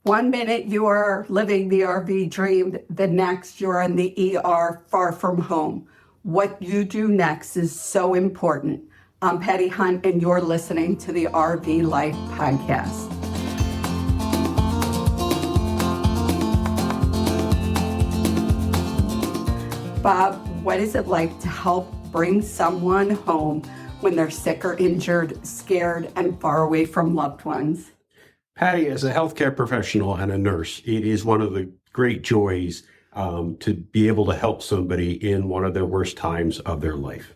One minute you are living the RV dream, the next you're in the ER far from home. What you do next is so important. I'm Patti Hunt, and you're listening to the RV Life Podcast. Bob, what is it like to help bring someone home when they're sick or injured, scared, and far away from loved ones? Patti, as a healthcare professional and a nurse, it is one of the great joys to be able to help somebody in one of their worst times of their life.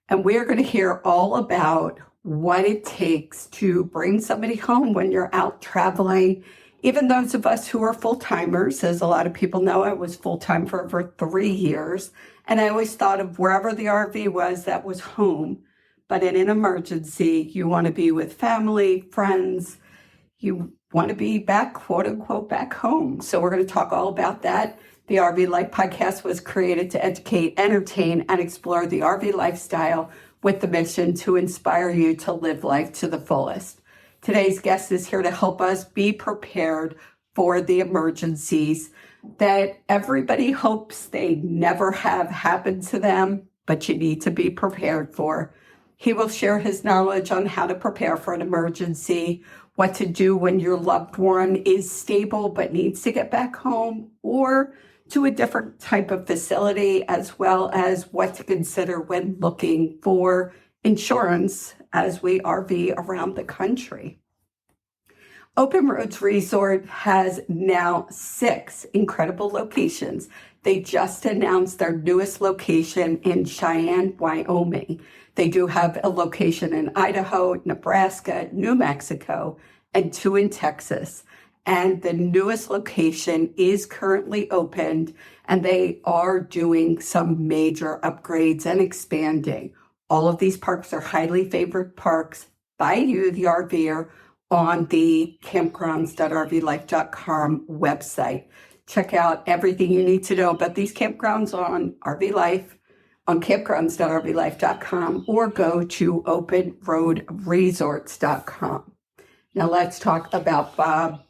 And we're going to hear all about what it takes to bring somebody home when you're out traveling. Even those of us who are full-timers, as a lot of people know, I was full-time for over 3 years. And I always thought of wherever the RV was, that was home. But in an emergency, you want to be with family, friends. You want to be back, quote unquote, back home. So we're going to talk all about that. The RV Life Podcast was created to educate, entertain, and explore the RV lifestyle with the mission to inspire you to live life to the fullest. Today's guest is here to help us be prepared for the emergencies that everybody hopes they never have happen to them, but you need to be prepared for. He will share his knowledge on how to prepare for an emergency, what to do when your loved one is stable but needs to get back home or to a different type of facility, as well as what to consider when looking for insurance as we RV around the country. Open Roads Resort has now 6 incredible locations. They just announced their newest location in Cheyenne, Wyoming. They do have a location in Idaho, Nebraska, New Mexico, and 2 in Texas. And the newest location is currently opened, and they are doing some major upgrades and expanding. All of these parks are highly favored parks by you, the RVer, on the campgrounds.rvlife.com website. Check out everything you need to know about these campgrounds on RV Life, on campgrounds.rvlife.com, or go to openroadresorts.com. Now let's talk about Bob.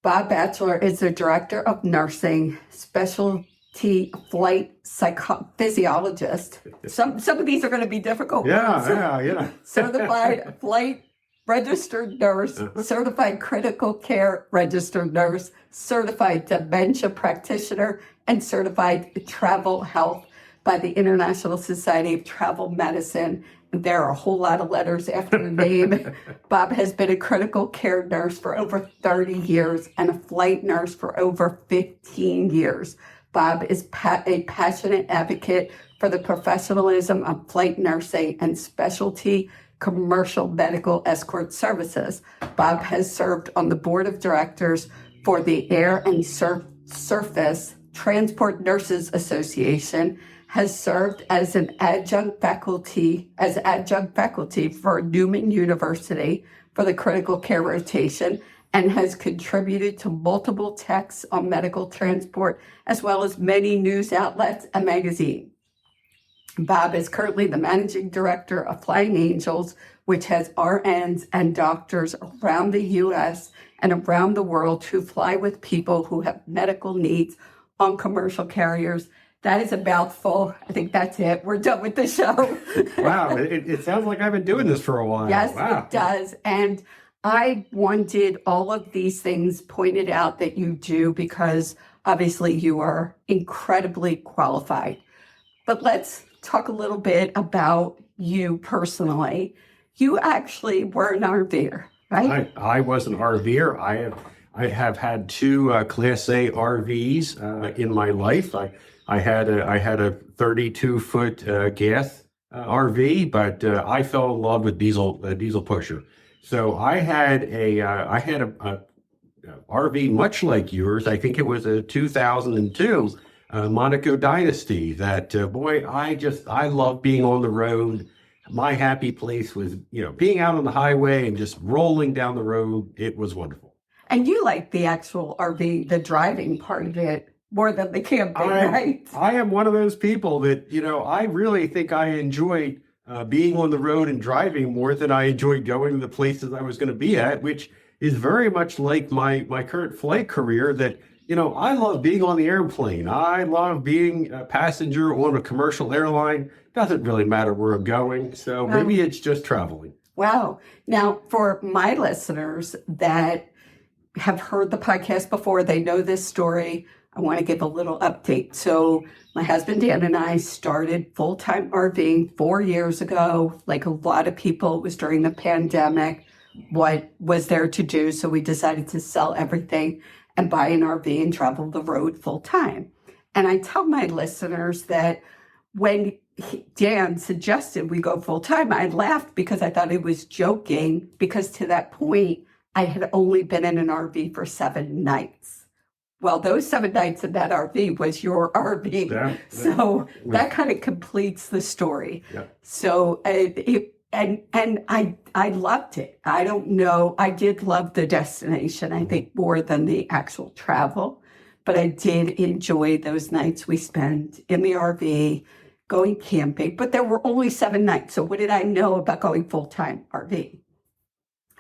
Bob Bacheler is the Director of Nursing, Specialty Flight Physiologist. Some of these are going to be difficult. Yeah. Certified Flight Registered Nurse, Certified Critical Care Registered Nurse, Certified Dementia Practitioner, and Certified Travel Health by the International Society of Travel Medicine. There are a whole lot of letters after the name. Bob has been a critical care nurse for over 30 years and a flight nurse for over 15 years. Bob is a passionate advocate for the professionalism of flight nursing and specialty commercial medical escort services. Bob has served on the board of directors for the Air and Surface Transport Nurses Association, has served as an adjunct faculty for Newman University for the critical care rotation, and has contributed to multiple texts on medical transport, as well as many news outlets and magazines. Bob is currently the managing director of Flying Angels, which has RNs and doctors around the U.S. and around the world who fly with people who have medical needs on commercial carriers. That is a mouthful. I think that's it. We're done with the show. Wow. It sounds like I've been doing this for a while. Yes, wow. It does. And I wanted all of these things pointed out that you do because obviously you are incredibly qualified. But let's talk a little bit about you personally. You actually were an RVer, right? I was an RVer. I have had 2 Class A RVs in my life. I had a 32-foot gas RV, but I fell in love with diesel pusher. So I had a RV much like yours. I think it was a 2002 Monaco Dynasty. That boy, I love being on the road. My happy place was being out on the highway and just rolling down the road. It was wonderful. And you like the actual RV, the driving part of it, more than the camping, right? I am one of those people that, I really think I enjoyed being on the road and driving more than I enjoyed going to the places I was going to be at, which is very much like my current flight career that, I love being on the airplane. I love being a passenger on a commercial airline. Doesn't really matter where I'm going. So maybe it's just traveling. Wow. Now, for my listeners that have heard the podcast before, they know this story. I want to give a little update. So my husband Dan and I started full-time RVing 4 years ago. Like a lot of people, it was during the pandemic. What was there to do? So we decided to sell everything and buy an RV and travel the road full-time. And I tell my listeners that when Dan suggested we go full-time, I laughed because I thought he was joking, because to that point, I had only been in an RV for 7 nights. Well, those 7 nights in that RV was your RV. So that kind of completes the story. Yeah. So I loved it. I don't know. I did love the destination, I think, more than the actual travel. But I did enjoy those nights we spent in the RV, going camping. But there were only 7 nights. So what did I know about going full-time RV?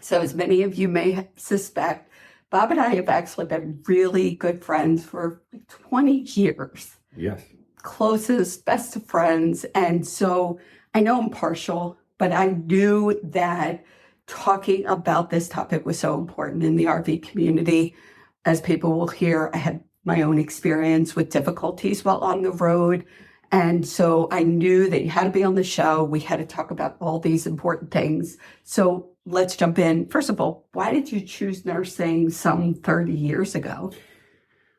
So as many of you may suspect, Bob and I have actually been really good friends for 20 years. Yes. Closest, best of friends. And so I know I'm partial, but I knew that talking about this topic was so important in the RV community. As people will hear, I had my own experience with difficulties while on the road. And so I knew that you had to be on the show. We had to talk about all these important things. So let's jump in. First of all, why did you choose nursing some 30 years ago?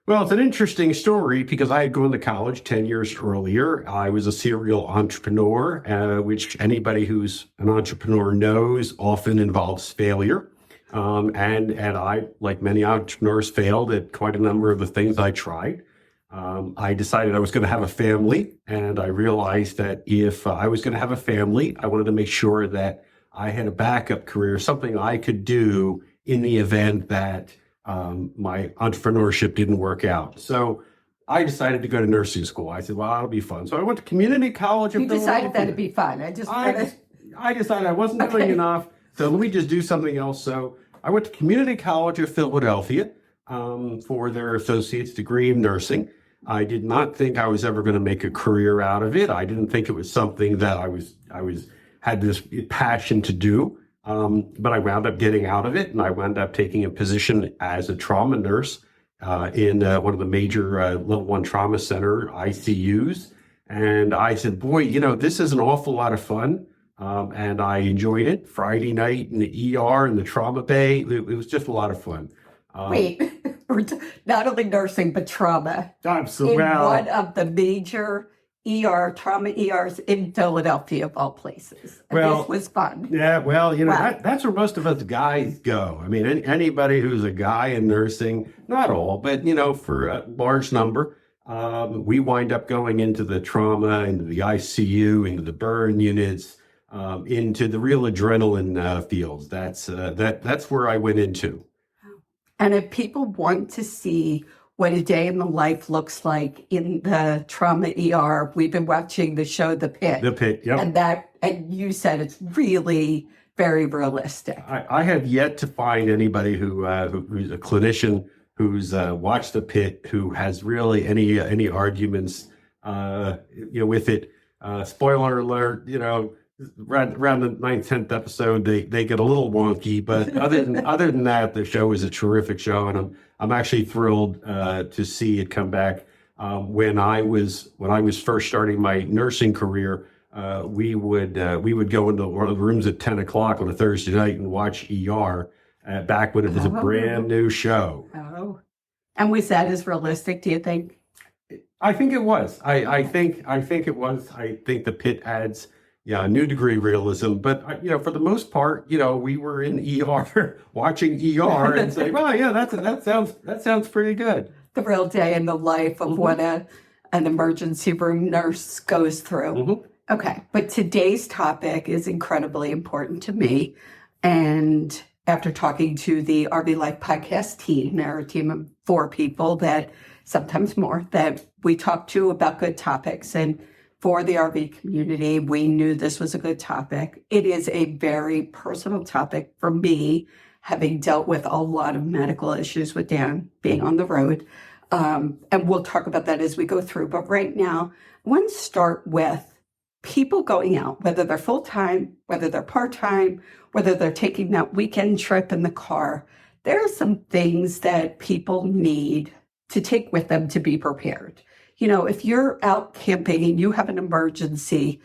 Well, it's an interesting story because I had gone to college 10 years earlier. I was a serial entrepreneur, which anybody who's an entrepreneur knows often involves failure. And I, like many entrepreneurs, failed at quite a number of the things I tried. I decided I was going to have a family, and I realized that if I was going to have a family, I wanted to make sure that I had a backup career, something I could do in the event that my entrepreneurship didn't work out. So I decided to go to nursing school. I said, well, that'll be fun. So I went to community college. You decided that'd be fun. I decided I wasn't doing enough, so let me just do something else. So I went to community college of Philadelphia for their associate's degree in nursing. I did not think I was ever going to make a career out of it. I didn't think it was something that I had this passion to do. But I wound up getting out of it, and I wound up taking a position as a trauma nurse in one of the major level 1 trauma center ICUs. And I said, boy, this is an awful lot of fun. And I enjoyed it. Friday night in the ER in the trauma bay, it was just a lot of fun. Wait, not only nursing, but trauma. Absolutely. In one of the major trauma ERs in Philadelphia, of all places. And this was fun. Yeah, well, that's where most of us guys go. I mean, anybody who's a guy in nursing, not all, but, for a large number, we wind up going into the trauma, into the ICU, into the burn units, into the real adrenaline fields. That's where I went into. And if people want to see what a day in the life looks like in the trauma ER, we've been watching the show The Pit. The Pit, yep. And you said it's really very realistic. I have yet to find anybody who's a clinician who's watched The Pit who has really any arguments with it. Spoiler alert, around the 9th, 10th episode, they get a little wonky, but other than that, the show is a terrific show, and I'm actually thrilled to see it come back. When I was first starting my nursing career, we would go into one of the rooms at 10 o'clock on a Thursday night and watch ER back when it was a brand new show. Oh, and was that as realistic, do you think? I think it was. I think it was. I think The Pit adds a new degree of realism, but for the most part, we were in ER watching ER and saying, well, yeah, that sounds pretty good. The real day in the life of what an emergency room nurse goes through. Mm-hmm. Okay, but today's topic is incredibly important to me, and after talking to the RV Life podcast team, they're a team of 4 people, that sometimes more, that we talk to about good topics. And for the RV community, we knew this was a good topic. It is a very personal topic for me, having dealt with a lot of medical issues with Dan being on the road. And we'll talk about that as we go through. But right now, I want to start with people going out, whether they're full-time, whether they're part-time, whether they're taking that weekend trip in the car. There are some things that people need to take with them to be prepared. You know, if you're out camping and you have an emergency,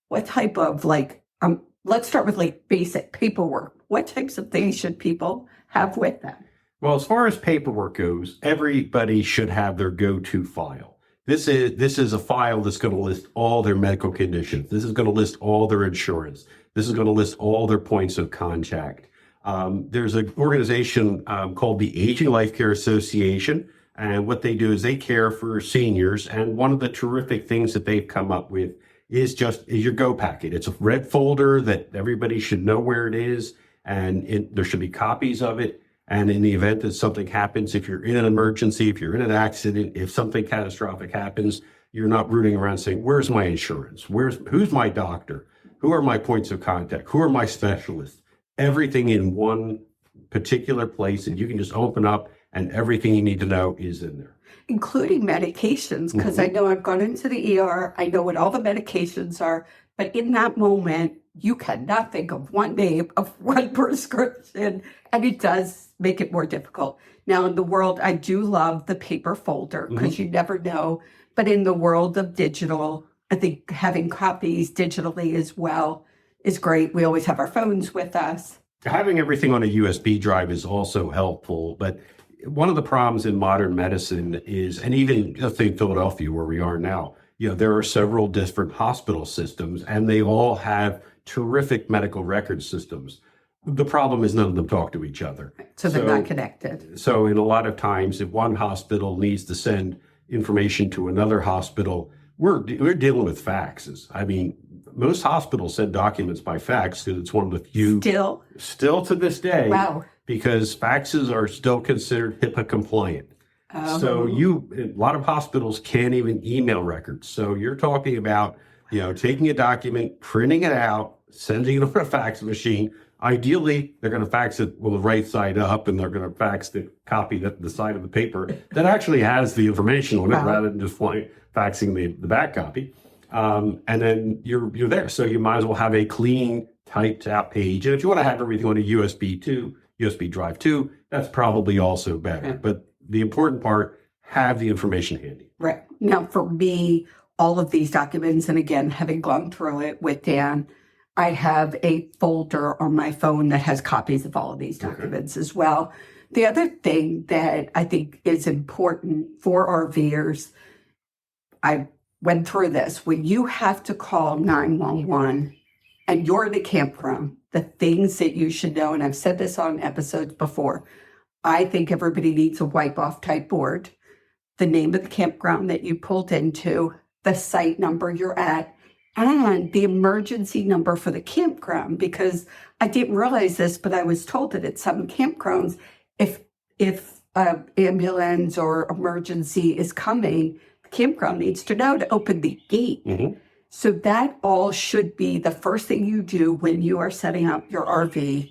what type of let's start with like basic paperwork. What types of things should people have with them? Well, as far as paperwork goes, everybody should have their go-to file. This is a file that's going to list all their medical conditions. This is going to list all their insurance. This is going to list all their points of contact. There's an organization called the Aging Life Care Association, and what they do is they care for seniors. And one of the terrific things that they've come up with is your Go packet. It's a red folder that everybody should know where it is, and there should be copies of it. And in the event that something happens, if you're in an emergency, if you're in an accident, if something catastrophic happens, you're not rooting around saying, where's my insurance? Who's my doctor? Who are my points of contact? Who are my specialists? Everything in one particular place that you can just open up, and everything you need to know is in there. Including medications, because I know I've gone into the ER, I know what all the medications are, but in that moment, you cannot think of one name of one prescription, and it does make it more difficult. Now, in the world, I do love the paper folder because you never know, but in the world of digital, I think having copies digitally as well is great. We always have our phones with us. Having everything on a USB drive is also helpful, but one of the problems in modern medicine is, and even just in Philadelphia where we are now, you know, there are several different hospital systems and they all have terrific medical record systems. The problem is none of them talk to each other. So they're not connected. So in a lot of times, if one hospital needs to send information to another hospital, we're dealing with faxes. I mean, most hospitals send documents by fax because it's one of the few. Still to this day. Wow. Because faxes are still considered HIPAA compliant. So a lot of hospitals can't even email records. So you're talking about, you know, taking a document, printing it out, sending it on a fax machine. Ideally, they're going to fax it with the right side up, and they're going to fax the copy that the side of the paper that actually has the information on it, rather than just faxing the back copy. And then you're there. So you might as well have a clean, typed out page. And if you want to have everything on a USB drive too, that's probably also better. But the important part, have the information handy. Right. Now, for me, all of these documents, and again, having gone through it with Dan, I have a folder on my phone that has copies of all of these documents as well. The other thing that I think is important for RVers, I went through this, when you have to call 911 and you're in a campground, the things that you should know, and I've said this on episodes before, I think everybody needs a wipe-off type board, the name of the campground that you pulled into, the site number you're at, and the emergency number for the campground, because I didn't realize this, but I was told that at some campgrounds, if ambulance or emergency is coming, the campground needs to know to open the gate. So that all should be the first thing you do when you are setting up your RV.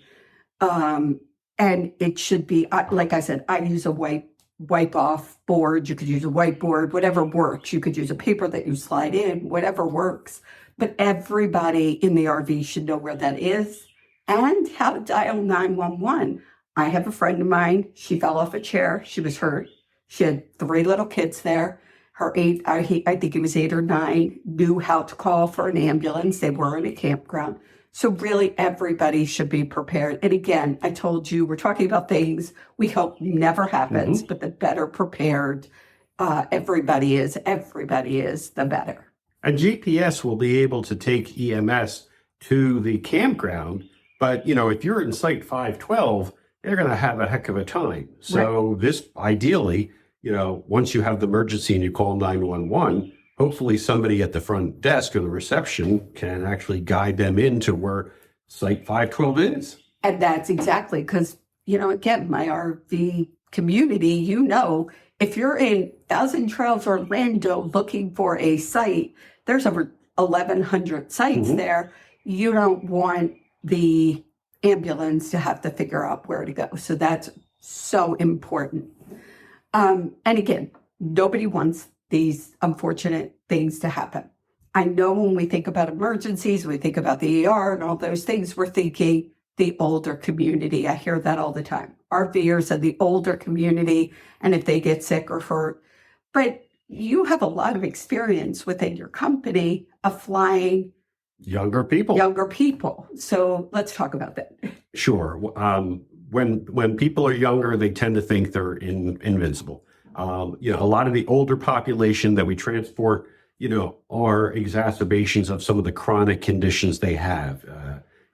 And it should be, like I said, I use a wipe off board. You could use a whiteboard, whatever works. You could use a paper that you slide in, whatever works. But everybody in the RV should know where that is and how to dial 911. I have a friend of mine. She fell off a chair. She was hurt. She had 3 little kids there. Her I think he was 8 or 9, knew how to call for an ambulance. They were in a campground. So really everybody should be prepared. And again, I told you, we're talking about things we hope never happens, but the better prepared everybody is, the better. And GPS will be able to take EMS to the campground. But, you know, if you're in Site 512, they're going to have a heck of a time. So this ideally, you know, once you have the emergency and you call 911, hopefully somebody at the front desk or the reception can actually guide them into where Site 512 is. And that's exactly, because, you know, again, my RV community, you know, if you're in Thousand Trails, Orlando, looking for a site, there's over 1,100 sites there. You don't want the ambulance to have to figure out where to go. So that's so important. And again, nobody wants these unfortunate things to happen. I know when we think about emergencies, we think about the ER and all those things, we're thinking the older community. I hear that all the time. RVers are the older community, and if they get sick or hurt. But you have a lot of experience within your company of flying Younger people. So let's talk about that. Sure. When people are younger, they tend to think they're invincible. A lot of the older population that we transport, are exacerbations of some of the chronic conditions they have.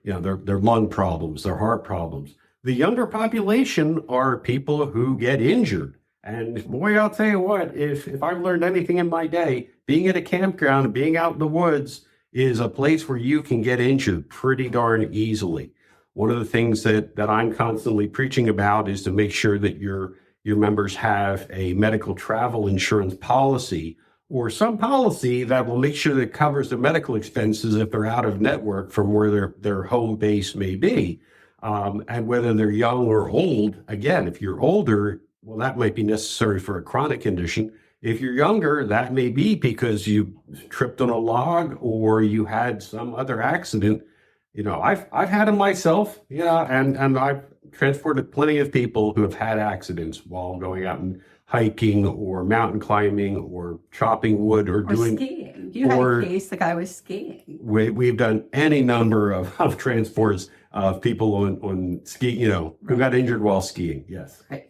Their lung problems, their heart problems. The younger population are people who get injured. And boy, I'll tell you what, if I've learned anything in my day, being at a campground, being out in the woods is a place where you can get injured pretty darn easily. One of the things that I'm constantly preaching about is to make sure that your members have a medical travel insurance policy or some policy that will make sure that it covers the medical expenses if they're out of network from where their home base may be. And whether they're young or old, again, if you're older, well, that might be necessary for a chronic condition. If you're younger, that may be because you tripped on a log or you had some other accident. I've had them myself, and I've transported plenty of people who have had accidents while going out and hiking or mountain climbing or chopping wood or doing skiing. You had a case, the guy was skiing. We've done any number of transports of people on ski, who got injured while skiing. Yes. Right.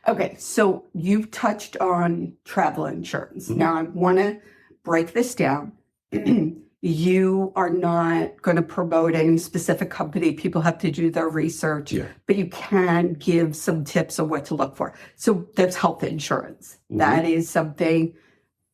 Okay, so you've touched on travel insurance. Now I want to break this down. You are not going to promote any specific company. People have to do their research, but you can give some tips on what to look for. So there's health insurance. That is something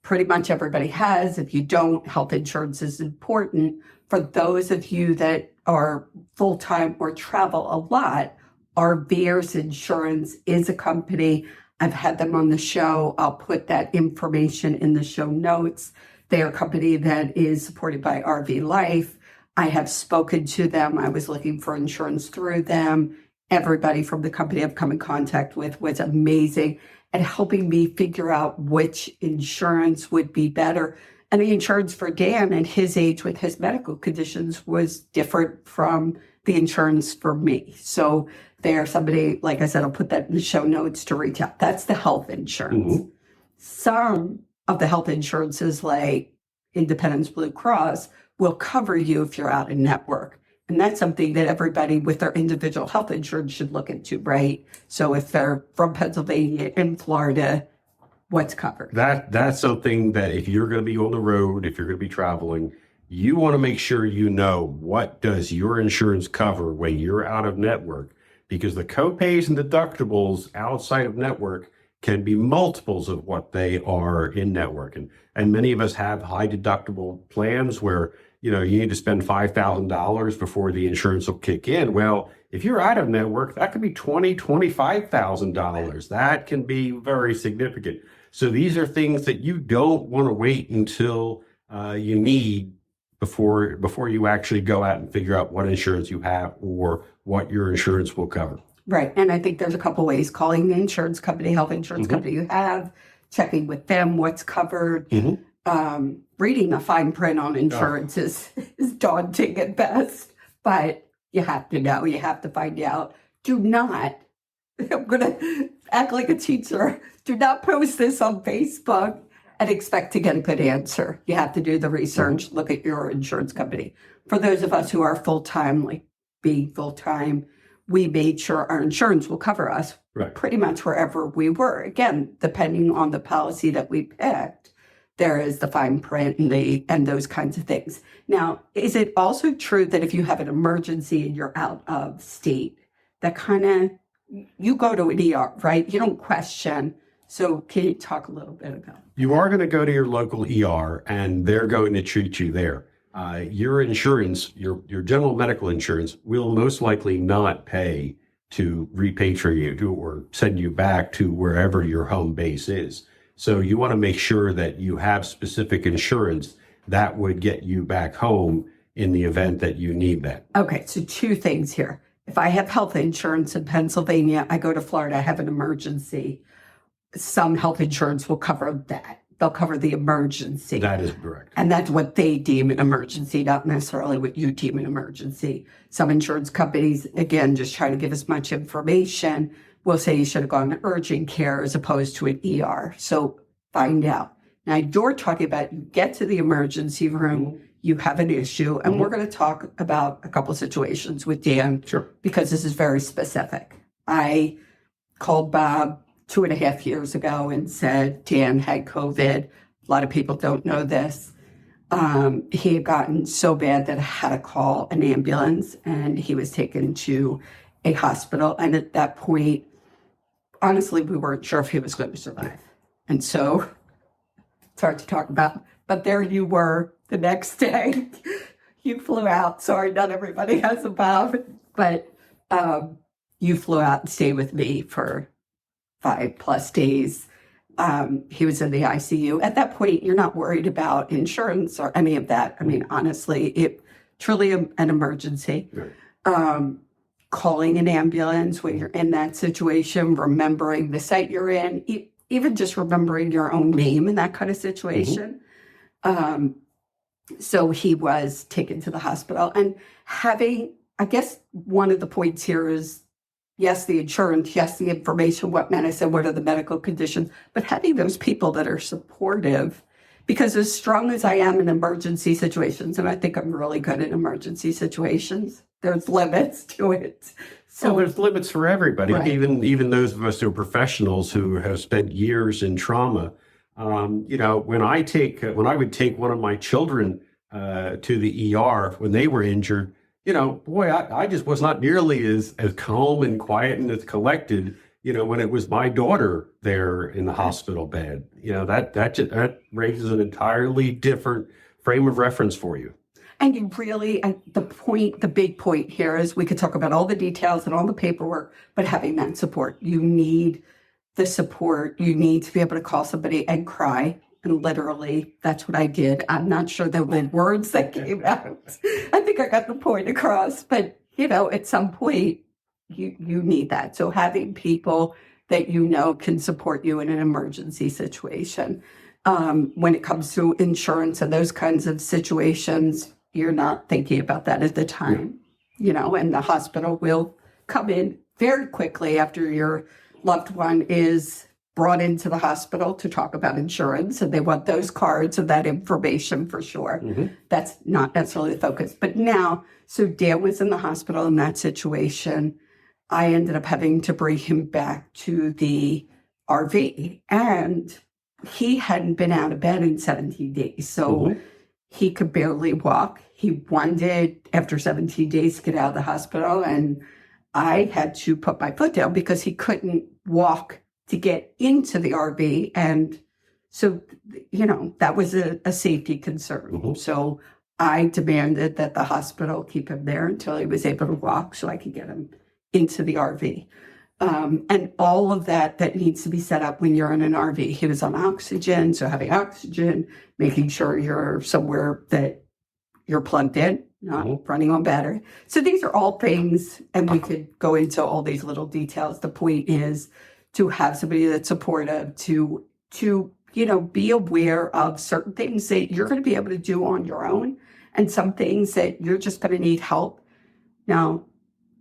pretty much everybody has. If you don't, health insurance is important. For those of you that are full-time or travel a lot, RVers Insurance is a company. I've had them on the show. I'll put that information in the show notes. They are a company that is supported by RV Life. I have spoken to them. I was looking for insurance through them. Everybody from the company I've come in contact with was amazing at helping me figure out which insurance would be better. And the insurance for Dan at his age with his medical conditions was different from the insurance for me. So there's somebody, like I said, I'll put that in the show notes to reach out. That's the health insurance. Some of the health insurances like Independence Blue Cross will cover you if you're out of network. And that's something that everybody with their individual health insurance should look into, right? So if they're from Pennsylvania and Florida, what's covered? That's something that if you're going to be on the road, if you're going to be traveling, you want to make sure you know what does your insurance cover when you're out of network, because the copays and deductibles outside of network can be multiples of what they are in network. And many of us have high deductible plans where, you need to spend $5,000 before the insurance will kick in. Well, if you're out of network, that could be $20,000, $25,000. That can be very significant. So these are things that you don't want to wait until you need before you actually go out and figure out what insurance you have or what your insurance will cover. Right. And I think there's a couple ways: calling the insurance company, health insurance company you have, checking with them what's covered. Reading a fine print on insurance is daunting at best, but you have to know, you have to find out. Do not, I'm going to act like a teacher, do not post this on Facebook and expect to get a good answer. You have to do the research, look at your insurance company. For those of us who are full-time, like being full-time, we made sure our insurance will cover us pretty much wherever we were. Again, depending on the policy that we picked, there is the fine print and those kinds of things. Now, is it also true that if you have an emergency and you're out of state, that you go to an ER, right? You don't question. So can you talk a little bit about that? You are going to go to your local ER and they're going to treat you there. Your insurance, your general medical insurance, will most likely not pay to repatriate you or send you back to wherever your home base is. So you want to make sure that you have specific insurance that would get you back home in the event that you need that. Okay, so two things here. if I have health insurance in Pennsylvania, I go to Florida, I have an emergency. Some health insurance will cover that. They'll cover the emergency. That is correct. And that's what they deem an emergency, not necessarily what you deem an emergency. Some insurance companies, again, just try to give as much information, will say you should have gone to urgent care as opposed to an ER. So find out. Now, you're talking about you get to the emergency room, you have an issue, and we're going to talk about a couple of situations with Dan. Sure. Because this is very specific. I called Bob 2.5 years ago and said Dan had COVID. A lot of people don't know this. He had gotten so bad that I had to call an ambulance, and he was taken to a hospital. And at that point, honestly, we weren't sure if he was going to survive. And so it's hard to talk about. But there you were the next day. You flew out. Sorry, not everybody has a Bob. But you flew out and stayed with me for 5+ days. He was in the ICU. At that point, you're not worried about insurance or any of that. I mean, honestly, it truly an emergency. Right. Calling an ambulance when you're in that situation, remembering the site you're in, even just remembering your own name in that kind of situation. So he was taken to the hospital, and having, I guess one of the points here is, yes, the insurance, yes, the information, what medicine, what are the medical conditions, but having those people that are supportive, because as strong as I am in emergency situations, and I think I'm really good in emergency situations, there's limits to it. So there's limits for everybody, Right. even those of us who are professionals who have spent years in trauma. When I would take one of my children to the ER when they were injured, boy, I just was not nearly as calm and quiet and as collected, when it was my daughter there in the hospital bed. That raises an entirely different frame of reference for you. And you really, the big point here is we could talk about all the details and all the paperwork, but having that support, you need the support. You need to be able to call somebody and cry. And literally, that's what I did. I'm not sure there were words that came out. I think I got the point across. But, at some point, you need that. So having people that can support you in an emergency situation. When it comes to insurance and those kinds of situations, you're not thinking about that at the time, and the hospital will come in very quickly after your loved one is brought into the hospital to talk about insurance, and they want those cards and that information for sure. That's not necessarily the focus. But now, so Dan was in the hospital in that situation. I ended up having to bring him back to the RV, and he hadn't been out of bed in 17 days. So he could barely walk. He wanted, after 17 days, to get out of the hospital, and I had to put my foot down because he couldn't walk to get into the RV. And so, that was a safety concern. So I demanded that the hospital keep him there until he was able to walk so I could get him into the RV. And all of that needs to be set up when you're in an RV. He was on oxygen, so having oxygen, making sure you're somewhere that you're plugged in, not running on battery. So these are all things, and we could go into all these little details. The point is to have somebody that's supportive, to be aware of certain things that you're going to be able to do on your own, and some things that you're just going to need help. Now,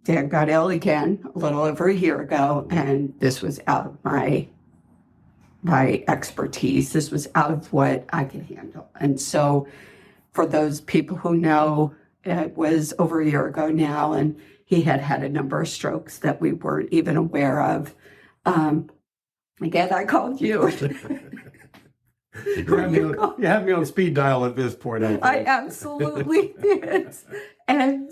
Dan got ill again a little over a year ago, and this was out of my expertise. This was out of what I can handle. And so for those people who know, it was over a year ago now, and he had a number of strokes that we weren't even aware of. Again, I called you. You have me on speed dial at this point. I absolutely did. And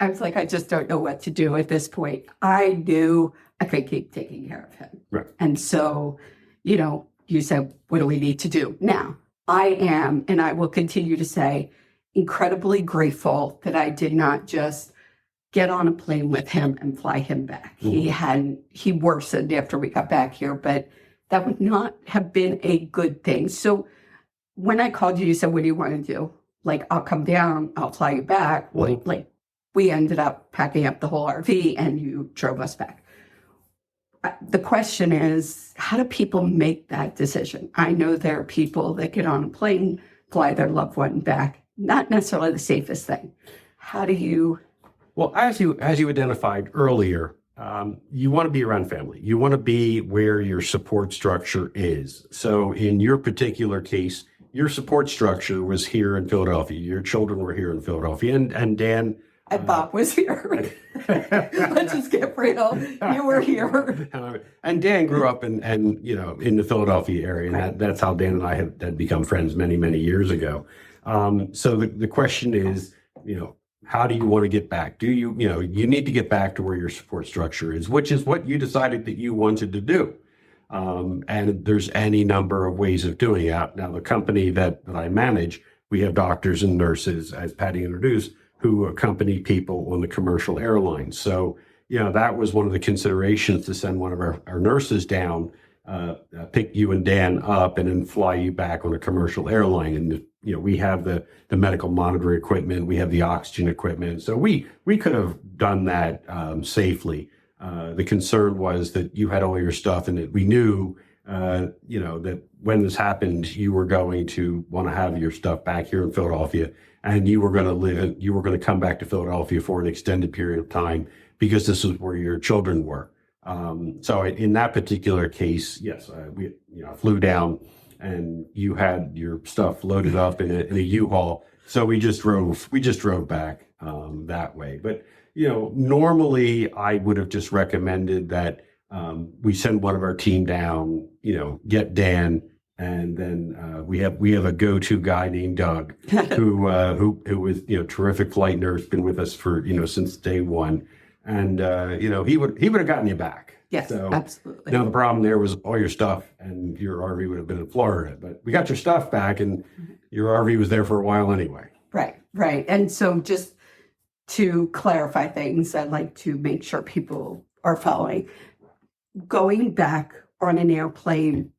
I was like, I just don't know what to do at this point. I knew I could keep taking care of him. Right. And so, you said, what do we need to do? Now, I am, and I will continue to say, incredibly grateful that I did not just get on a plane with him and fly him back. He worsened after we got back here, but that would not have been a good thing. So when I called you, you said, what do you want to do? Like, I'll come down, I'll fly you back. Like, we ended up packing up the whole RV and you drove us back. The question is, how do people make that decision? I know there are people that get on a plane, fly their loved one back, not necessarily the safest thing. How do you? Well, as you identified earlier, you want to be around family. You want to be where your support structure is. So in your particular case, your support structure was here in Philadelphia. Your children were here in Philadelphia, and Dan. And Bob was here. Let's just get real. You were here. And Dan grew up in the Philadelphia area, and Right. that's how Dan and I had become friends many, many years ago. So the question is, how do you want to get back? You need to get back to where your support structure is, which is what you decided that you wanted to do. And there's any number of ways of doing it. Now, the company that I manage, we have doctors and nurses, as Patti introduced, who accompany people on the commercial airlines. So, that was one of the considerations to send one of our nurses down, pick you and Dan up, and then fly you back on a commercial airline. And, we have the medical monitoring equipment, we have the oxygen equipment. So we could have done that safely. The concern was that you had all your stuff and that we knew, that when this happened, you were going to want to have your stuff back here in Philadelphia, and you were going to come back to Philadelphia for an extended period of time because this is where your children were. So in that particular case, yes, we flew down and you had your stuff loaded up in a U-Haul. So we just drove back that way. But, normally I would have just recommended that we send one of our team down, get Dan, and then we have a go-to guy named Doug, who was terrific flight nurse, been with us for since day one, and he would have gotten you back. Yes, So, absolutely. Now the problem there was all your stuff, and your RV would have been in Florida, but we got your stuff back, and your RV was there for a while anyway. Right. And so just to clarify things, I'd like to make sure people are following. Going back on an airplane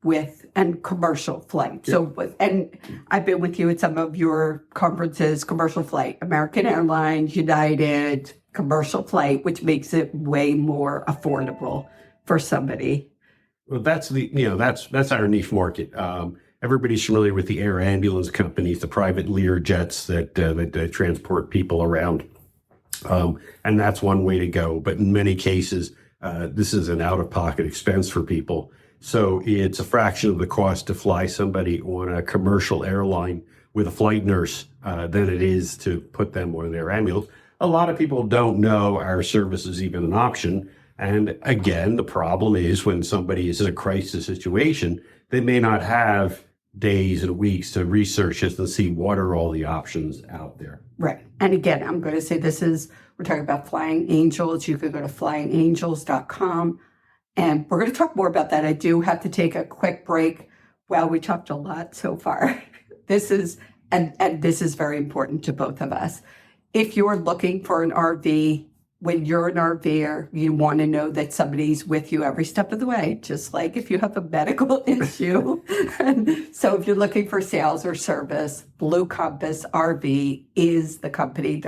and commercial flight. Yeah. And I've been with you at some of your conferences, commercial flight, American Airlines, United, commercial flight, which makes it way more affordable for somebody. Well, that's that's our niche market. Everybody's familiar with the air ambulance companies, the private Lear jets that transport people around, and that's one way to go. But in many cases, this is an out-of-pocket expense for people. So it's a fraction of the cost to fly somebody on a commercial airline with a flight nurse than it is to put them on their ambulance. A lot of people don't know our service is even an option. And again, the problem is when somebody is in a crisis situation, they may not have days and weeks to research this and see what are all the options out there. Right. And again, I'm going to say we're talking about Flying Angels. You could go to flyingangels.com. And we're going to talk more about that. I do have to take a quick break. Well, we talked a lot so far. This is very important to both of us. If you're looking for an RV, when you're an RVer, you want to know that somebody's with you every step of the way, just like if you have a medical issue. And so if you're looking for sales or service, Blue Compass RV is the company.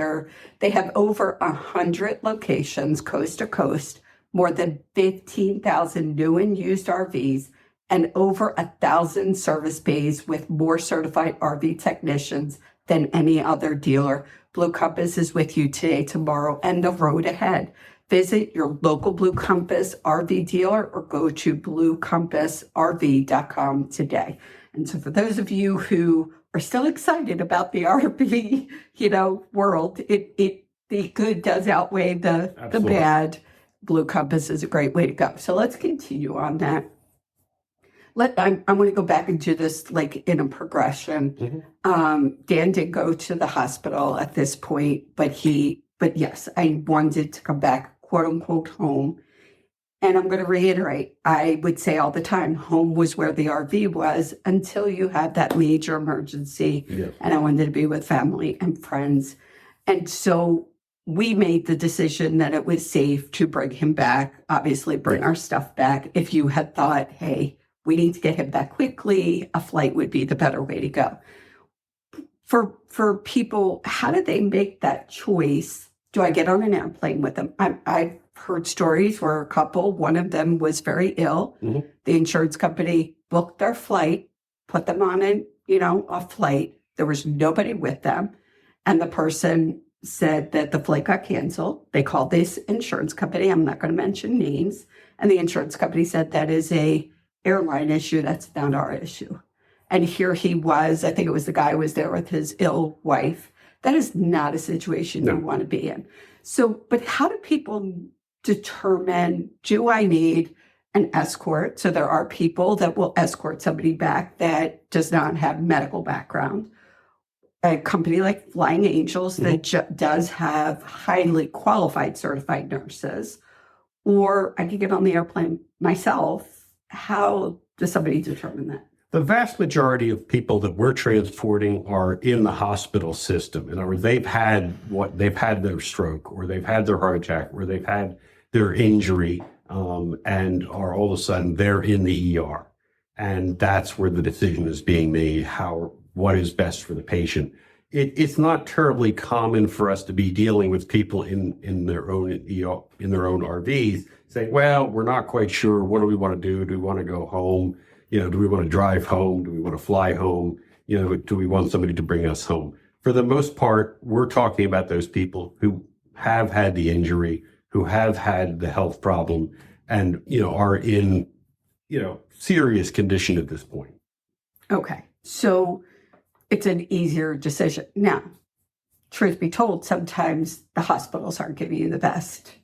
They have over 100 locations coast to coast, more than 15,000 new and used RVs, and over 1,000 service bays with more certified RV technicians than any other dealer. Blue Compass is with you today, tomorrow, and the road ahead. Visit your local Blue Compass RV dealer or go to bluecompassrv.com today. And so for those of you who are still excited about the RV, world, the good does outweigh the bad. Blue Compass is a great way to go. So let's continue on that. I'm going to go back and do this like in a progression. Mm-hmm. Dan did go to the hospital at this point, but yes, I wanted to come back, quote unquote, home. And I'm going to reiterate, I would say all the time, home was where the RV was until you had that major emergency. Yeah. And I wanted to be with family and friends. And so we made the decision that it was safe to bring him back, obviously bring our stuff back. If you had thought, hey, we need to get him back quickly, a flight would be the better way to go. For people, how do they make that choice Do I get on an airplane with them? I've heard stories where a couple, one of them was very ill. Mhm. The insurance company booked their flight, put them on a flight. There was nobody with them. And the person said that the flight got canceled. They called this insurance company. I'm not going to mention names. And the insurance company said that is a airline issue. That's not our issue. And here he was. I think it was the guy who was there with his ill wife. That is not a situation No. you want to be in. So, but how do people determine, do I need an escort? So there are people that will escort somebody back that does not have medical background. A company like Flying Angels that does have highly qualified certified nurses, or I could get on the airplane myself. How does somebody determine that? The vast majority of people that we're transporting are in the hospital system. In other words, they've had their stroke, or they've had their heart attack, or they've had their injury, and are all of a sudden they're in the ER. And that's where the decision is being made, what is best for the patient. It's not terribly common for us to be dealing with people in their own ER, in their own RVs, saying, well, we're not quite sure. What do we want to do? Do we want to go home? Do we want to drive home? Do we want to fly home? Do we want somebody to bring us home? For the most part, we're talking about those people who have had the injury, who have had the health problem, and, are in, serious condition at this point. Okay. So it's an easier decision. Now, truth be told, sometimes the hospitals aren't giving you the best.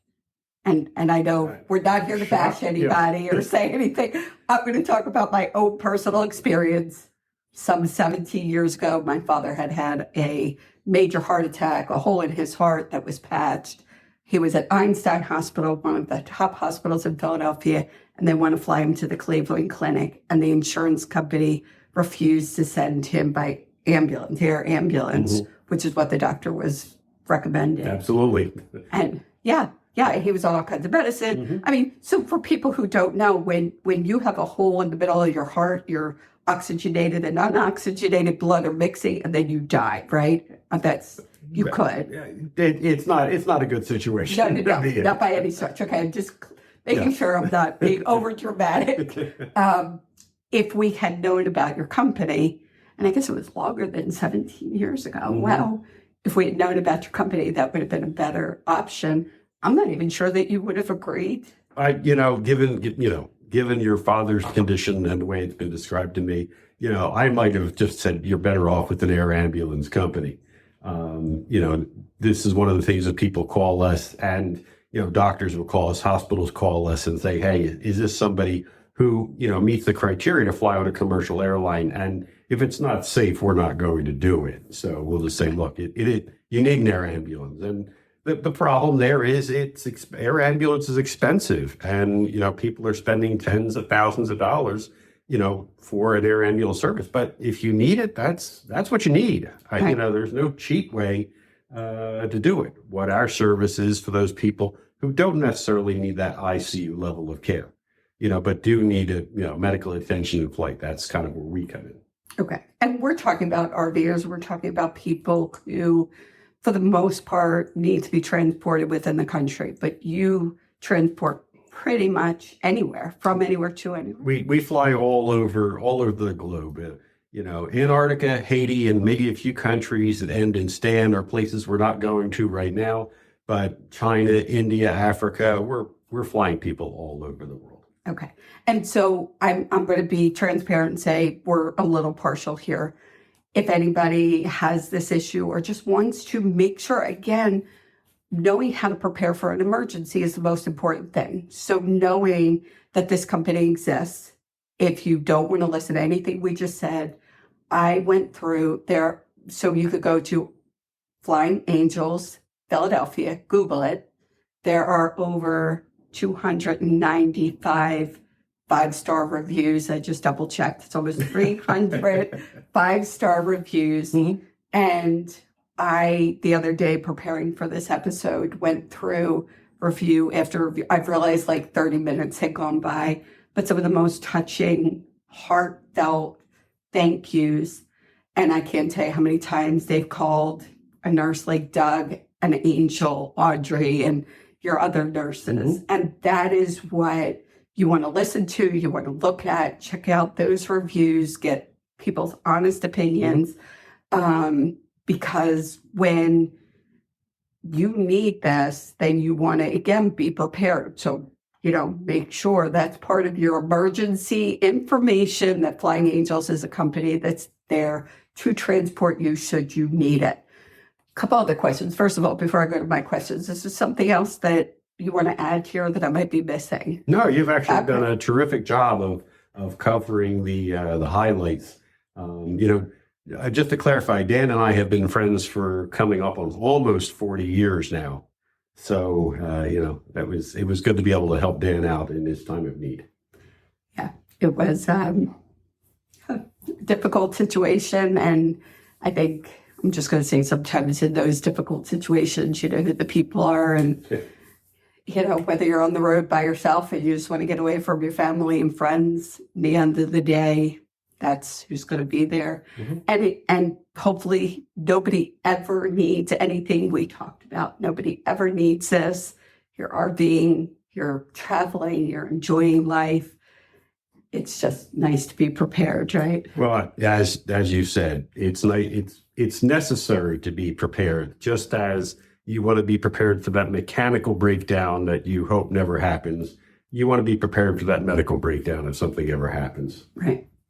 And I know we're not here to bash anybody or say anything. I'm going to talk about my own personal experience. Some 17 years ago, my father had a major heart attack, a hole in his heart that was patched. He was at Einstein Hospital, one of the top hospitals in Philadelphia, and they want to fly him to the Cleveland Clinic. And the insurance company refused to send him by ambulance, air ambulance, which is what the doctor was recommending. Absolutely. And yeah, he was on all kinds of medicine. I mean, so for people who don't know, when you have a hole in the middle of your heart, your oxygenated and unoxygenated blood are mixing, and then you die, right? You could. It's not a good situation. No, not by any stretch. Okay, I'm just making sure I'm not being over dramatic. If we had known about your company, and I guess it was longer than 17 years ago. Well, if we had known about your company, that would have been a better option. I'm not even sure that you would have agreed. Given your father's condition and the way it's been described to me, I might have just said you're better off with an air ambulance company. This is one of the things that people call us, and doctors will call us, hospitals call us and say, hey, is this somebody who meets the criteria to fly on a commercial airline? And if it's not safe, we're not going to do it. So we'll just say, look, you need an air ambulance. And the problem there is air ambulance is expensive, and people are spending tens of thousands of dollars for an air ambulance service. But if you need it, that's what you need. There's no cheap way to do it. What our service is for those people who don't necessarily need that ICU level of care, but do need medical attention in flight. That's kind of where we come in. Okay. And we're talking about RVers. We're talking about people who, for the most part, need to be transported within the country, but you transport pretty much anywhere, from anywhere to anywhere. We fly all over the globe. Antarctica, Haiti, and maybe a few countries that end in Stan are places we're not going to right now. But China, India, Africa, we're flying people all over the world. Okay. And so I'm going to be transparent and say we're a little partial here. If anybody has this issue or just wants to make sure, again, knowing how to prepare for an emergency is the most important thing. So knowing that this company exists, if you don't want to listen to anything we just said, I went through there. So you could go to Flying Angels, Philadelphia, Google it. There are over 295 5-star reviews. I just double checked. It's almost 300 5-star reviews. And I, the other day preparing for this episode, went through review after review. I've realized like 30 minutes had gone by, but some of the most touching, heartfelt thank yous. And I can't tell you how many times they've called a nurse like Doug and Angel, Audrey, and your other nurses. And that is what you want to listen to, you want to look at, check out those reviews, get people's honest opinions. Because when you need this, then you want to, again, be prepared. So, make sure that's part of your emergency information, that Flying Angels is a company that's there to transport you should you need it. A couple other questions. First of all, before I go to my questions, is there something else that you want to add here that I might be missing? No, you've actually done a terrific job of covering the highlights. Just to clarify, Dan and I have been friends for coming up on almost 40 years now. So, it was good to be able to help Dan out in his time of need. Yeah, it was a difficult situation. And I think I'm just going to say sometimes in those difficult situations, you know who the people are. And, whether you're on the road by yourself and you just want to get away from your family and friends, at the end of the day, that's who's going to be there. And hopefully nobody ever needs anything we talked about. Nobody ever needs this. You're RVing, you're traveling, you're enjoying life. It's just nice to be prepared, right? Well, as you said, it's necessary to be prepared, just as you want to be prepared for that mechanical breakdown that you hope never happens. You want to be prepared for that medical breakdown if something ever happens.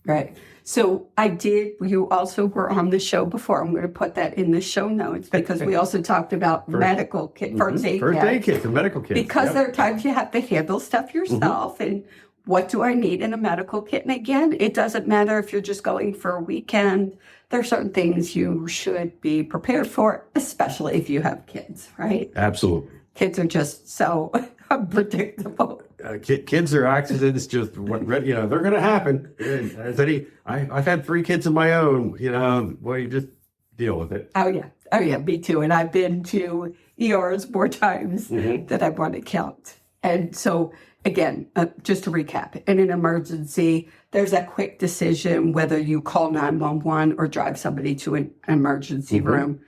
Right. So you also were on the show before. I'm going to put that in the show notes because we also talked about medical kit, first aid kits and medical kits. Because there are times you have to handle stuff yourself. And what do I need in a medical kit? And again, it doesn't matter if you're just going for a weekend. There are certain things you should be prepared for, especially if you have kids, right? Absolutely. Kids are just so unpredictable. Kids are accidents, just they're going to happen. I've had 3 kids of my own. You just deal with it. Oh yeah, me too. And I've been to ERs more times than I want to count. And so again, just to recap, in an emergency, there's that quick decision whether you call 911 or drive somebody to an emergency room.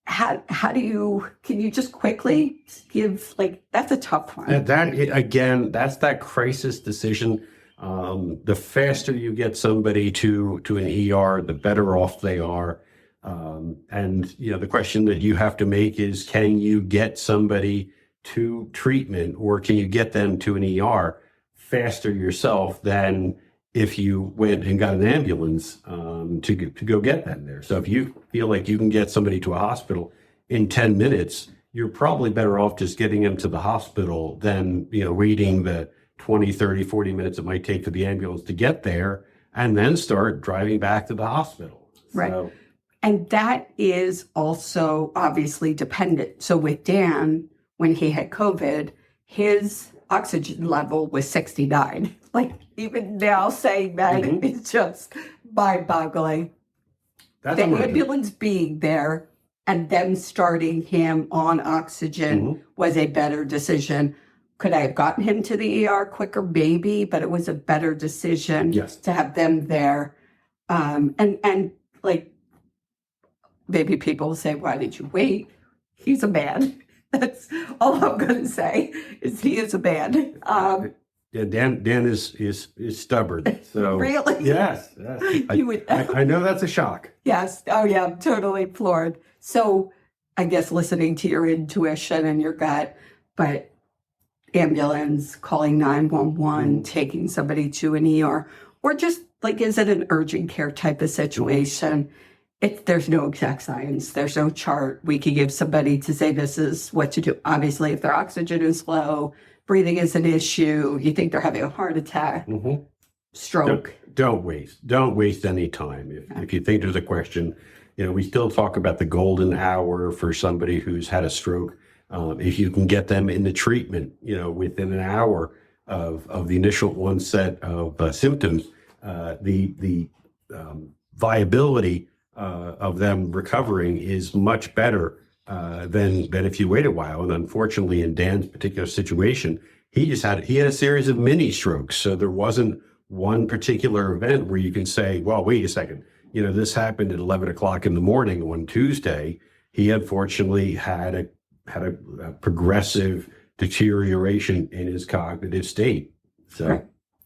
Can you just quickly give, that's a tough one. That's that crisis decision. The faster you get somebody to an ER, the better off they are. And the question that you have to make is, can you get somebody to treatment, or can you get them to an ER faster yourself than if you went and got an ambulance to go get them there? So if you feel like you can get somebody to a hospital in 10 minutes, you're probably better off just getting them to the hospital than, waiting the 20, 30, 40 minutes it might take for the ambulance to get there and then start driving back to the hospital. Right. So, and that is also obviously dependent. So with Dan, when he had COVID, his oxygen level was 69. Even now saying that, it's just mind-boggling. The ambulance being there and them starting him on oxygen was a better decision. Could I have gotten him to the ER quicker? Maybe, but it was a better decision to have them there. And maybe people will say, why did you wait? He's a man. That's all I'm going to say is he is a man. Dan is stubborn. So really? Yes. I know that's a shock. Yes. Oh yeah, I'm totally floored. So I guess listening to your intuition and your gut, but ambulance, calling 911, taking somebody to an ER, or just is it an urgent care type of situation? There's no exact science. There's no chart we can give somebody to say this is what to do. Obviously, if their oxygen is low, breathing is an issue, you think they're having a heart attack, stroke. Don't waste any time. If you think there's a question, we still talk about the golden hour for somebody who's had a stroke. If you can get them into treatment, within an hour of the initial onset of symptoms, the viability of them recovering is much better than if you wait a while. And unfortunately, in Dan's particular situation, he had a series of mini strokes. So there wasn't one particular event where you can say, well, wait a second, this happened at 11 o'clock in the morning on Tuesday, he unfortunately had a progressive deterioration in his cognitive state. So,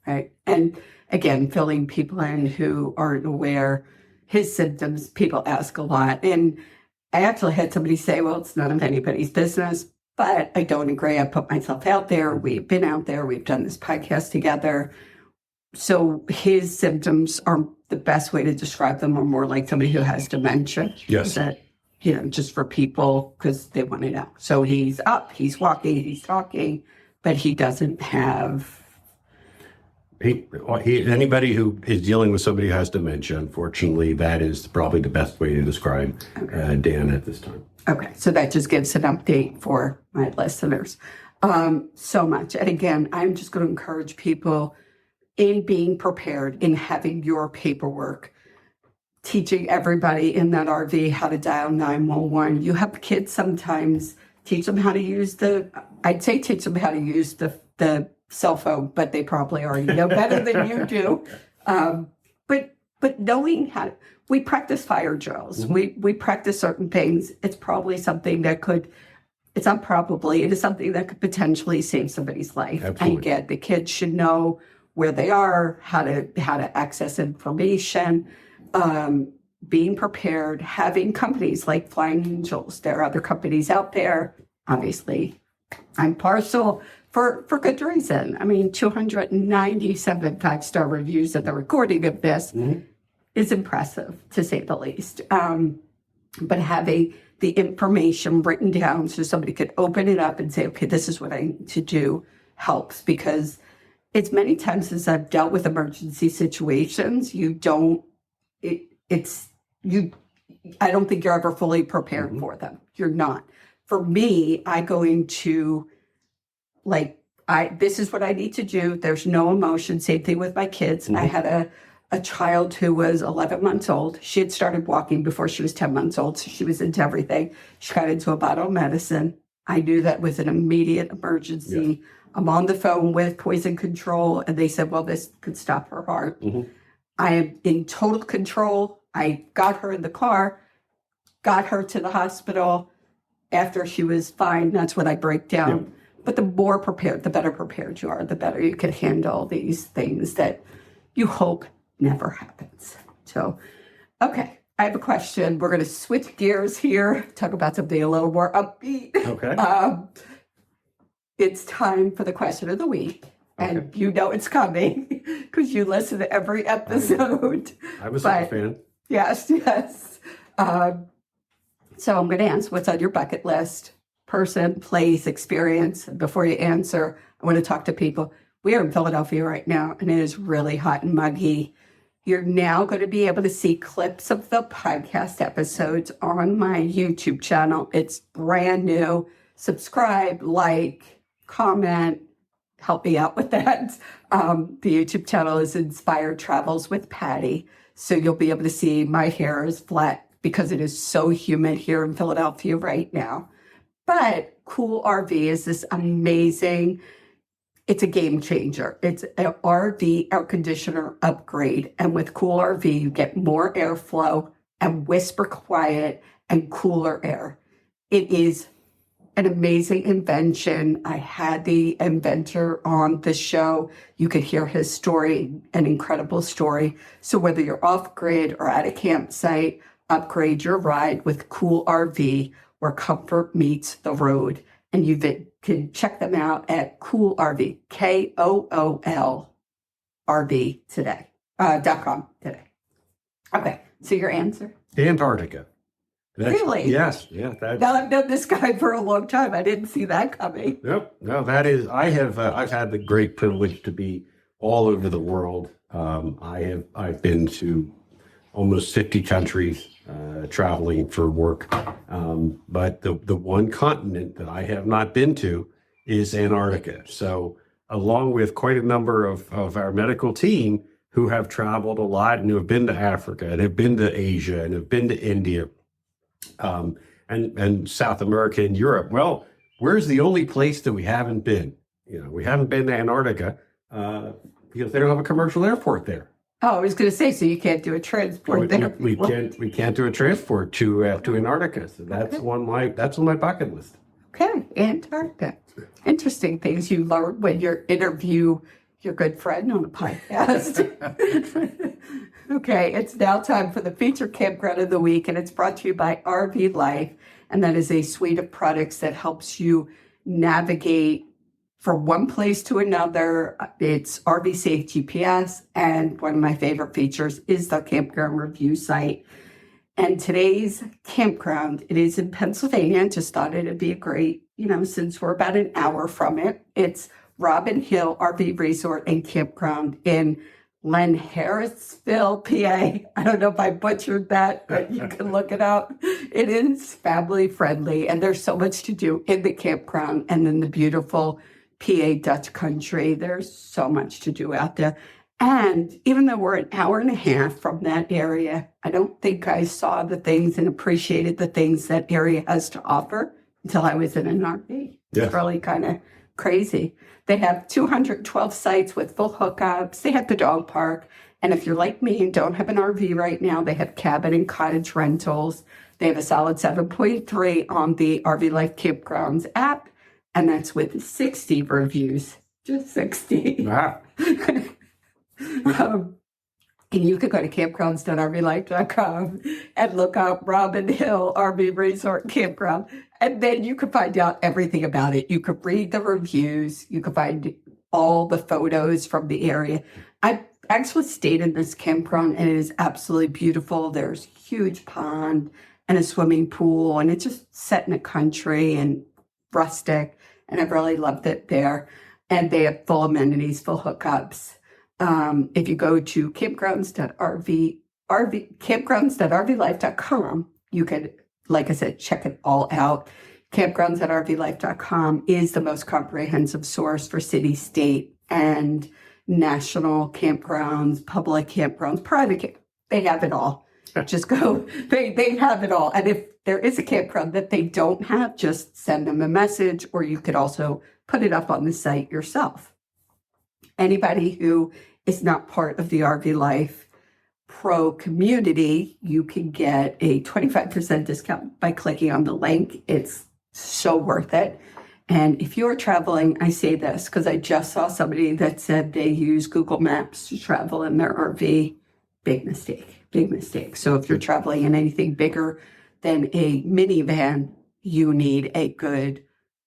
right. And again, filling people in who aren't aware, his symptoms, people ask a lot. And I actually had somebody say, well, it's none of anybody's business, but I don't agree. I put myself out there. We've been out there. We've done this podcast together. So his symptoms are the best way to describe them are more like somebody who has dementia. yes. That, just for people because they want to know. So he's up, he's walking, he's talking, but he doesn't have. Anybody who is dealing with somebody who has dementia, unfortunately, that is probably the best way to describe Dan at this time. Okay, so that just gives an update for my listeners. So much. And again, I'm just going to encourage people in being prepared, in having your paperwork, teaching everybody in that RV how to dial 911. You have kids sometimes, teach them how to use teach them how to use the cell phone, but they probably already know better than you do. But knowing how to, we practice fire drills. Mm-hmm. We practice certain things. It's probably something that could, it's not probably, it is something that could potentially save somebody's life. Absolutely. And again, the kids should know where they are, how to access information, being prepared, having companies like Flying Angels. There are other companies out there. Obviously, I'm partial for good reason. I mean, 297 five-star reviews at the recording of this is impressive, to say the least. But having the information written down so somebody could open it up and say, okay, this is what I need to do helps, because it's many times as I've dealt with emergency situations, I don't think you're ever fully prepared for them. You're not. For me, I go into this is what I need to do. There's no emotion. Same thing with my kids. I had a child who was 11 months old. She had started walking before she was 10 months old, so she was into everything. She got into a bottle of medicine. I knew that was an immediate emergency. Yeah. I'm on the phone with poison control, and they said, well, this could stop her heart. I am in total control. I got her in the car, got her to the hospital. After she was fine, that's when I break down. Yeah. But the more prepared, the better prepared you are, the better you can handle these things that you hope never happens. So, okay, I have a question. We're going to switch gears here, talk about something a little more upbeat. Okay. It's time for the question of the week. And you know it's coming because you listen to every episode. I was a fan. Yes. So I'm going to ask what's on your bucket list, person, place, experience. Before you answer, I want to talk to people. We are in Philadelphia right now, and it is really hot and muggy. You're now going to be able to see clips of the podcast episodes on my YouTube channel. It's brand new. Subscribe, like, comment, help me out with that. The YouTube channel is Inspired Travels with Patti. So you'll be able to see my hair is flat because it is so humid here in Philadelphia right now. But Cool RV is this amazing, it's a game changer. It's an RV air conditioner upgrade. And with Cool RV, you get more airflow and whisper quiet and cooler air. It is an amazing invention. I had the inventor on the show. You could hear his story, an incredible story. So whether you're off grid or at a campsite, upgrade your ride with Cool RV, where comfort meets the road. And you can check them out at Cool RV, KOOL RV .com today. Okay, so your answer? Antarctica. Really? Yes. Yeah. Now, I've known this guy for a long time. I didn't see that coming. Nope. No, that is. I've had the great privilege to be all over the world. I've been to almost 50 countries, traveling for work. But the one continent that I have not been to is Antarctica. So, along with quite a number of our medical team who have traveled a lot and who have been to Africa and have been to Asia and have been to India. And South America and Europe. Well, where's the only place that we haven't been? We haven't been to Antarctica because they don't have a commercial airport there. Oh, I was going to say, so you can't do a transport there. We can't do a transport to Antarctica. So that's on my bucket list. Okay, Antarctica. Interesting things you learn when you interview your good friend on a podcast. Okay, it's now time for the feature campground of the week, and it's brought to you by RV Life, and that is a suite of products that helps you navigate from one place to another. It's RV Safe GPS, and one of my favorite features is the campground review site. And today's campground, it is in Pennsylvania. Just thought it'd be a great, since we're about an hour from it. It's Robin Hill RV Resort and Campground in Lenharrisville, PA. I don't know if I butchered that, but you can look it up. It is family friendly, and there's so much to do in the campground and in the beautiful PA Dutch country. There's so much to do out there. And even though we're an hour and a half from that area, I don't think I saw the things and appreciated the things that area has to offer until I was in an RV. Yeah. It's really kind of crazy. They have 212 sites with full hookups. They have the dog park. And if you're like me and don't have an RV right now, they have cabin and cottage rentals. They have a solid 7.3 on the RV Life Campgrounds app. And that's with 60 reviews. Just 60. Wow. And you can go to campgrounds.rvlife.com and look up Robin Hill RV Resort Campground. And then you can find out everything about it. You could read the reviews. You can find all the photos from the area. I actually stayed in this campground, and it is absolutely beautiful. There's a huge pond and a swimming pool, and it's just set in a country and rustic. And I really loved it there. And they have full amenities, full hookups. If you go to campgrounds.rvlife.com, you could, like I said, check it all out. Campgrounds.rvlife.com is the most comprehensive source for city, state, and national campgrounds, public campgrounds, private. They have it all. Just go. They have it all. And if there is a campground that they don't have, just send them a message, or you could also put it up on the site yourself. Anybody who is not part of the RV Life Pro community, you can get a 25% discount by clicking on the link. It's so worth it. And if you're traveling, I say this because I just saw somebody that said they use Google Maps to travel in their RV. Big mistake, big mistake. So if you're traveling in anything bigger than a minivan, you need a good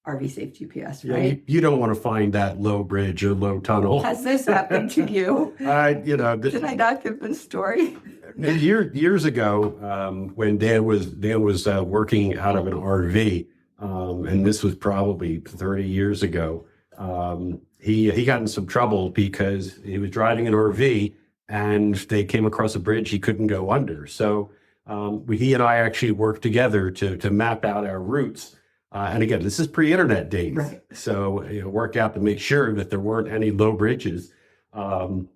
RV Safe GPS, right? Yeah, you don't want to find that low bridge or low tunnel. Has this happened to you? Did I not give this story? Years ago, when Dan was working out of an RV, and this was probably 30 years ago, he got in some trouble because he was driving an RV and they came across a bridge he couldn't go under. So he and I actually worked together to map out our routes. And again, this is pre-internet days, right. So work out to make sure that there weren't any low bridges on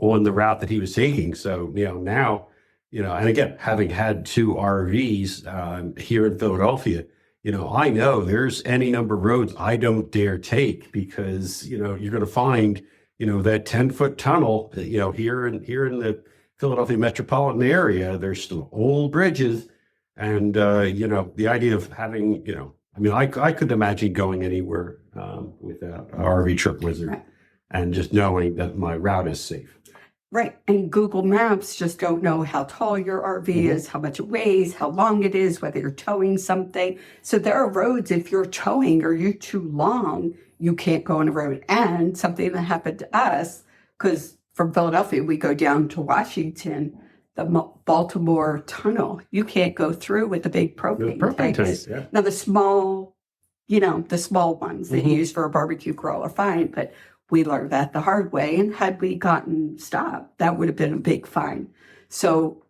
the route that he was taking. So now, and again, having had 2 RVs here in Philadelphia, I know there's any number of roads I don't dare take because you're going to find that 10-foot tunnel. Here in the Philadelphia metropolitan area, there's some old bridges, and the idea of having I couldn't imagine going anywhere without an RV Trip Wizard, right, and just knowing that my route is safe. Right. And Google Maps just don't know how tall your RV is, how much it weighs, how long it is, whether you're towing something. So there are roads, if you're towing or you're too long, you can't go on a road. And something that happened to us, because from Philadelphia, we go down to Washington, the Baltimore Tunnel, you can't go through with the big propane tanks. Yeah. Now, the small ones that you use for a barbecue grill are fine, but we learned that the hard way. And had we gotten stopped, that would have been a big fine. So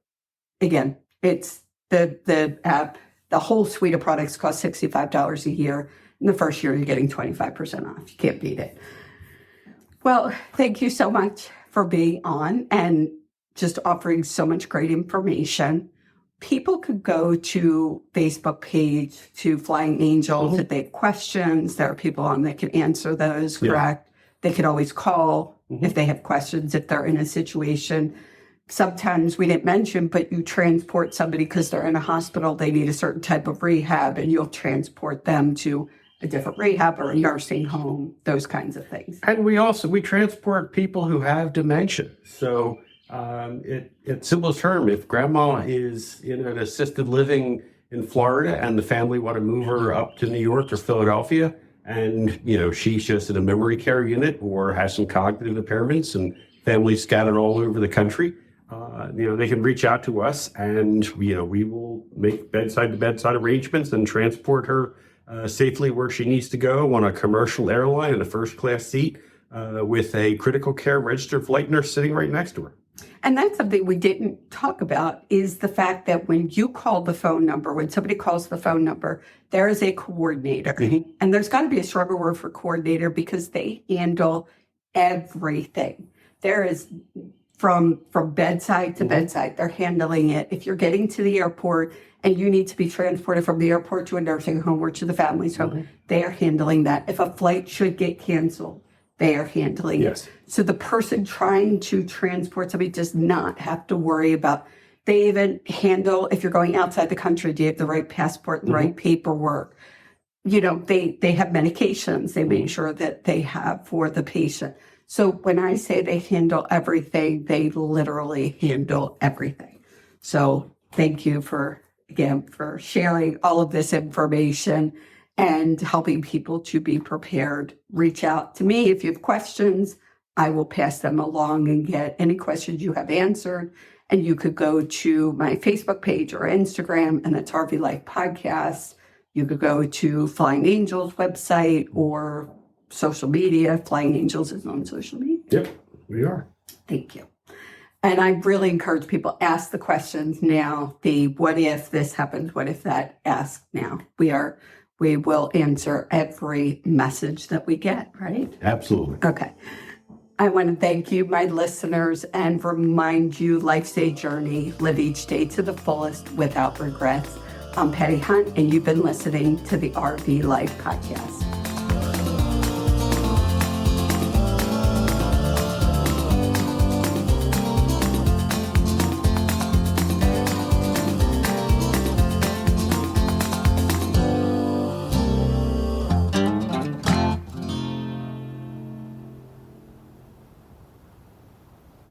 again, it's the app, the whole suite of products costs $65 a year. In the first year, you're getting 25% off. You can't beat it. Well, thank you so much for being on and just offering so much great information. People could go to Facebook page, to Flying Angels, if they have questions. There are people on that can answer those, correct? They could always call if they have questions, if they're in a situation. Sometimes we didn't mention, but you transport somebody because they're in a hospital, they need a certain type of rehab, and you'll transport them to a different rehab or a nursing home, those kinds of things. And we transport people who have dementia. So in simple term, if grandma is in an assisted living in Florida and the family want to move her up to New York or Philadelphia, and she's just in a memory care unit or has some cognitive impairments, and families scattered all over the country, they can reach out to us, and we will make bedside to bedside arrangements and transport her safely where she needs to go on a commercial airline in a first class seat with a critical care registered flight nurse sitting right next to her. And that's something we didn't talk about, is the fact that when you call the phone number, when somebody calls the phone number, there is a coordinator. Mm-hmm. And there's got to be a stronger word for coordinator, because they handle everything. There is from bedside to bedside, they're handling it. If you're getting to the airport and you need to be transported from the airport to a nursing home or to the family's home, they are handling that. If a flight should get canceled, they are handling it. So the person trying to transport somebody does not have to worry about. They even handle, if you're going outside the country, do you have the right passport and the right paperwork? They have medications they make sure that they have for the patient. So when I say they handle everything, they literally handle everything. So thank you for sharing all of this information and helping people to be prepared. Reach out to me if you have questions. I will pass them along and get any questions you have answered. And you could go to my Facebook page or Instagram, and that's RV Life Podcast. You could go to Flying Angels website or social media. Flying Angels is on social media. Yep, we are. Thank you. And I really encourage people, ask the questions now. The what if this happens, what if that, ask now. We will answer every message that we get, right? Absolutely. Okay. I want to thank you, my listeners, and remind you, life's a journey. Live each day to the fullest without regrets. I'm Patti Hunt, and you've been listening to the RV Life Podcast.